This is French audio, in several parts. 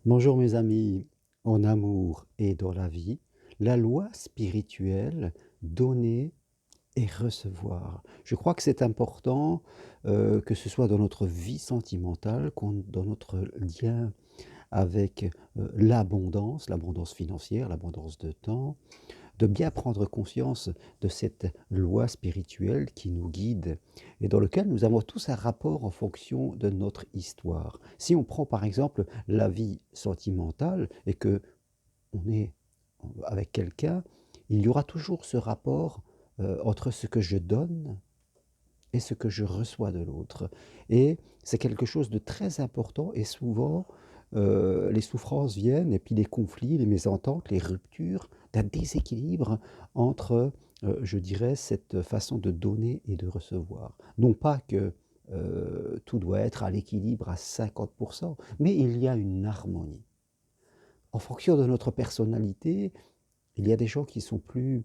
Bonjour mes amis, en amour et dans la vie, la loi spirituelle, donner et recevoir. Je crois que c'est important, que ce soit dans notre vie sentimentale, dans notre lien avec, l'abondance financière, l'abondance de temps, de bien prendre conscience de cette loi spirituelle qui nous guide et dans lequel nous avons tous un rapport en fonction de notre histoire. Si on prend par exemple la vie sentimentale et que on est avec quelqu'un, il y aura toujours ce rapport entre ce que je donne et ce que je reçois de l'autre. Et c'est quelque chose de très important et souvent, les souffrances viennent et puis les conflits, les mésententes, les ruptures, d'un déséquilibre entre, je dirais, cette façon de donner et de recevoir. Non pas que, tout doit être à l'équilibre à 50, mais il y a une harmonie. En fonction de notre personnalité, il y a des gens qui sont plus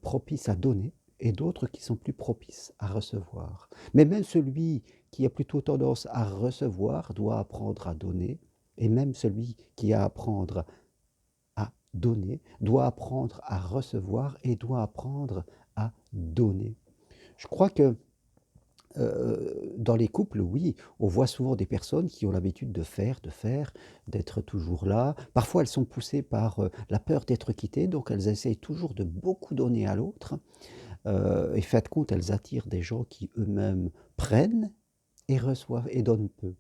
propices à donner et d'autres qui sont plus propices à recevoir. Mais même celui qui a plutôt tendance à recevoir doit apprendre à donner, et même celui qui a à apprendre à donner doit apprendre à recevoir et doit apprendre à donner. Je crois que dans les couples, oui, on voit souvent des personnes qui ont l'habitude de faire, d'être toujours là. Parfois, elles sont poussées par, la peur d'être quittées, donc elles essayent toujours de beaucoup donner à l'autre, et fait de compte, elles attirent des gens qui eux-mêmes prennent et reçoivent et donnent peu.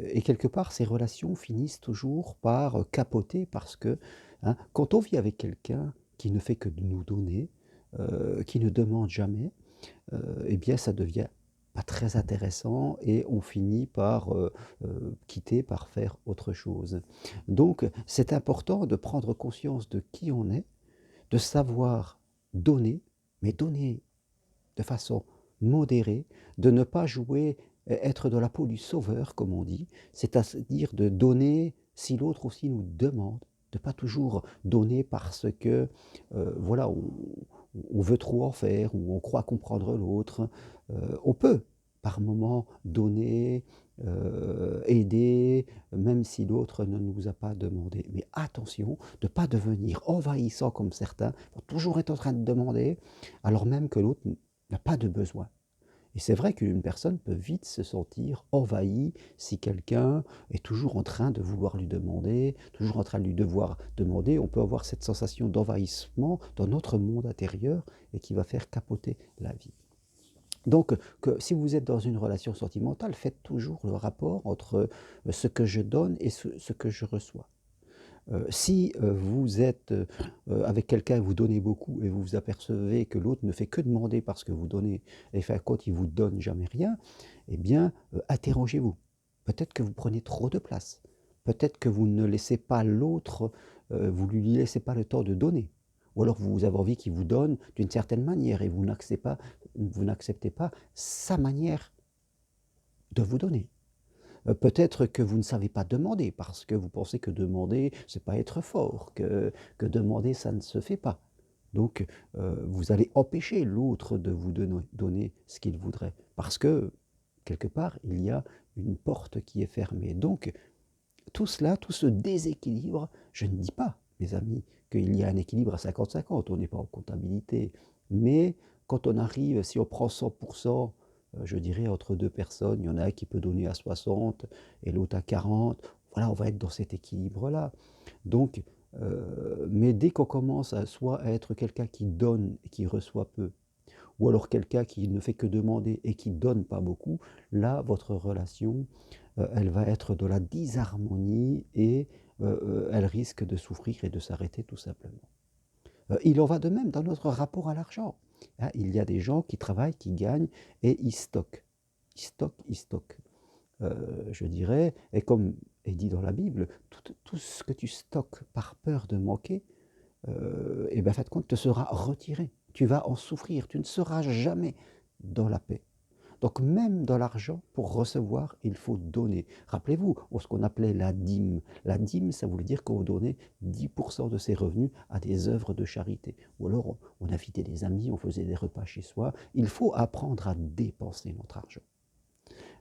Et quelque part, ces relations finissent toujours par, capoter parce que, hein, quand on vit avec quelqu'un qui ne fait que de nous donner, qui ne demande jamais, eh bien ça devient pas très intéressant et on finit par, quitter, par faire autre chose. Donc c'est important de prendre conscience de qui on est, de savoir donner, mais donner de façon modérée, de ne pas jouer, être dans la peau du sauveur comme on dit, c'est-à-dire de donner si l'autre aussi nous demande, de pas toujours donner parce que, voilà, on veut trop en faire ou on croit comprendre l'autre. On peut par moment donner, aider, même si l'autre ne nous a pas demandé. Mais attention de ne pas devenir envahissant comme certains, vont toujours être en train de demander, alors même que l'autre n'a pas de besoin. Et c'est vrai qu'une personne peut vite se sentir envahie si quelqu'un est toujours en train de vouloir lui demander, toujours en train de lui devoir demander. On peut avoir cette sensation d'envahissement dans notre monde intérieur et qui va faire capoter la vie. Donc, si vous êtes dans une relation sentimentale, faites toujours le rapport entre ce que je donne et ce que je reçois. Si vous êtes avec quelqu'un, vous donnez beaucoup et vous vous apercevez que l'autre ne fait que demander parce que vous donnez et fin de compte il vous donne jamais rien, eh bien interrogez-vous. Peut-être que vous prenez trop de place. Peut-être que vous ne laissez pas l'autre, vous lui laissez pas le temps de donner. Ou alors vous avez envie qu'il vous donne d'une certaine manière et vous n'acceptez pas sa manière de vous donner. Peut-être que vous ne savez pas demander parce que vous pensez que demander, c'est pas être fort, que demander, ça ne se fait pas. Donc, vous allez empêcher l'autre de vous donner ce qu'il voudrait parce que, quelque part, il y a une porte qui est fermée. Donc, tout cela, tout ce déséquilibre, je ne dis pas, mes amis, qu'il y a un équilibre à 50-50, on n'est pas en comptabilité. Mais quand on arrive, si on prend 100%, je dirais entre deux personnes, il y en a un qui peut donner à 60 et l'autre à 40, voilà, on va être dans cet équilibre-là. Donc, mais dès qu'on commence à soit à être quelqu'un qui donne et qui reçoit peu, ou alors quelqu'un qui ne fait que demander et qui donne pas beaucoup, là, votre relation, elle va être de la disharmonie et elle risque de souffrir et de s'arrêter tout simplement. Il en va de même dans notre rapport à l'argent. Hein, il y a des gens qui travaillent, qui gagnent et ils stockent. Ils stockent, ils stockent. Je dirais, et comme est dit dans la Bible, tout ce que tu stockes par peur de manquer, et bien, en fin de compte, te sera retiré. Tu vas en souffrir, tu ne seras jamais dans la paix. Donc même dans l'argent, pour recevoir, il faut donner. Rappelez-vous, ce qu'on appelait la dîme. La dîme, ça voulait dire qu'on donnait 10% de ses revenus à des œuvres de charité. Ou alors on invitait des amis, on faisait des repas chez soi. Il faut apprendre à dépenser notre argent.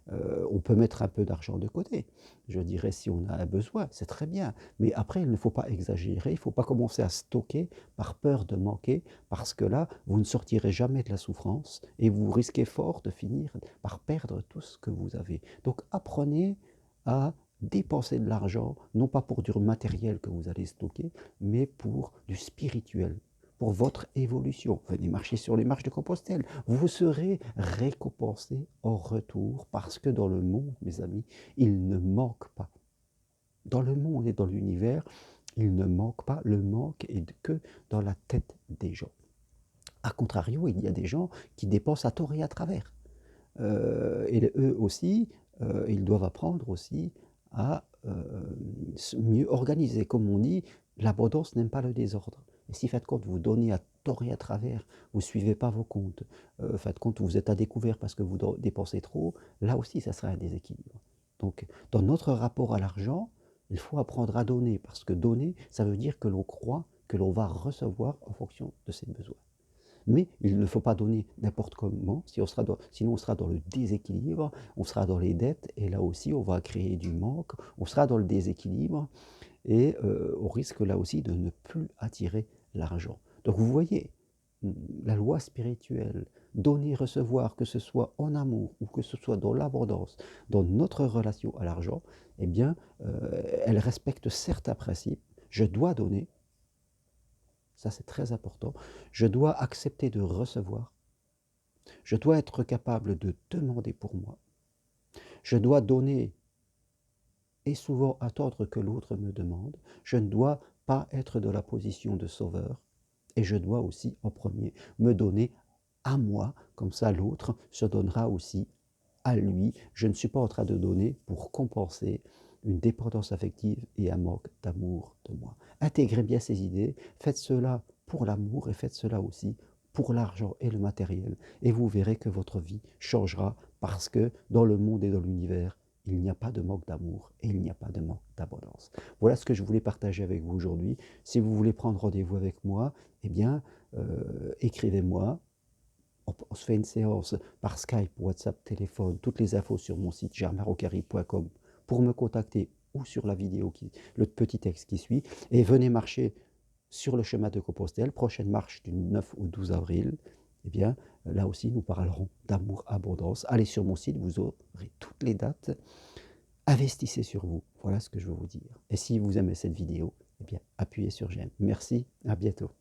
On peut mettre un peu d'argent de côté, je dirais, si on a un besoin, c'est très bien. Mais après, il ne faut pas exagérer, il ne faut pas commencer à stocker par peur de manquer, parce que là, vous ne sortirez jamais de la souffrance et vous risquez fort de finir par perdre tout ce que vous avez. Donc apprenez à dépenser de l'argent, non pas pour du matériel que vous allez stocker, mais pour du spirituel, pour votre évolution. Venez marcher sur les marches de Compostelle. Vous serez récompensé en retour parce que dans le monde, mes amis, il ne manque pas. Dans le monde et dans l'univers, il ne manque pas. Le manque est que dans la tête des gens. A contrario, il y a des gens qui dépensent à tort et à travers. Et eux aussi, ils doivent apprendre aussi à mieux organiser. Comme on dit, l'abondance n'aime pas le désordre. Et si, faites compte, vous donnez à tort et à travers, vous ne suivez pas vos comptes, faites compte, vous êtes à découvert parce que vous dépensez trop, là aussi, ça sera un déséquilibre. Donc, dans notre rapport à l'argent, il faut apprendre à donner, parce que donner, ça veut dire que l'on croit que l'on va recevoir en fonction de ses besoins. Mais il ne faut pas donner n'importe comment, sinon on sera dans le déséquilibre, on sera dans les dettes, et là aussi on va créer du manque, on sera dans le déséquilibre, et on risque là aussi de ne plus attirer l'argent. Donc vous voyez, la loi spirituelle, donner, recevoir, que ce soit en amour ou que ce soit dans l'abondance, dans notre relation à l'argent, eh bien, elle respecte certains principes. Je dois donner, ça c'est très important. Je dois accepter de recevoir. Je dois être capable de demander pour moi. Je dois donner et souvent attendre que l'autre me demande. Je ne dois pas être dans la position de sauveur. Et je dois aussi, en premier, me donner à moi. Comme ça, l'autre se donnera aussi à lui. Je ne suis pas en train de donner pour compenser une dépendance affective et un manque d'amour de moi. Intégrez bien ces idées, faites cela pour l'amour et faites cela aussi pour l'argent et le matériel. Et vous verrez que votre vie changera parce que dans le monde et dans l'univers, il n'y a pas de manque d'amour et il n'y a pas de manque d'abondance. Voilà ce que je voulais partager avec vous aujourd'hui. Si vous voulez prendre rendez-vous avec moi, eh bien, écrivez-moi. On se fait une séance par Skype, WhatsApp, téléphone, toutes les infos sur mon site germarocari.com pour me contacter ou sur la vidéo, le petit texte qui suit. Et venez marcher sur le chemin de Compostelle, prochaine marche du 9 au 12 avril. Eh bien, là aussi, nous parlerons d'amour, abondance. Allez sur mon site, vous aurez toutes les dates. Investissez sur vous, voilà ce que je veux vous dire. Et si vous aimez cette vidéo, eh bien, appuyez sur j'aime. Merci, à bientôt.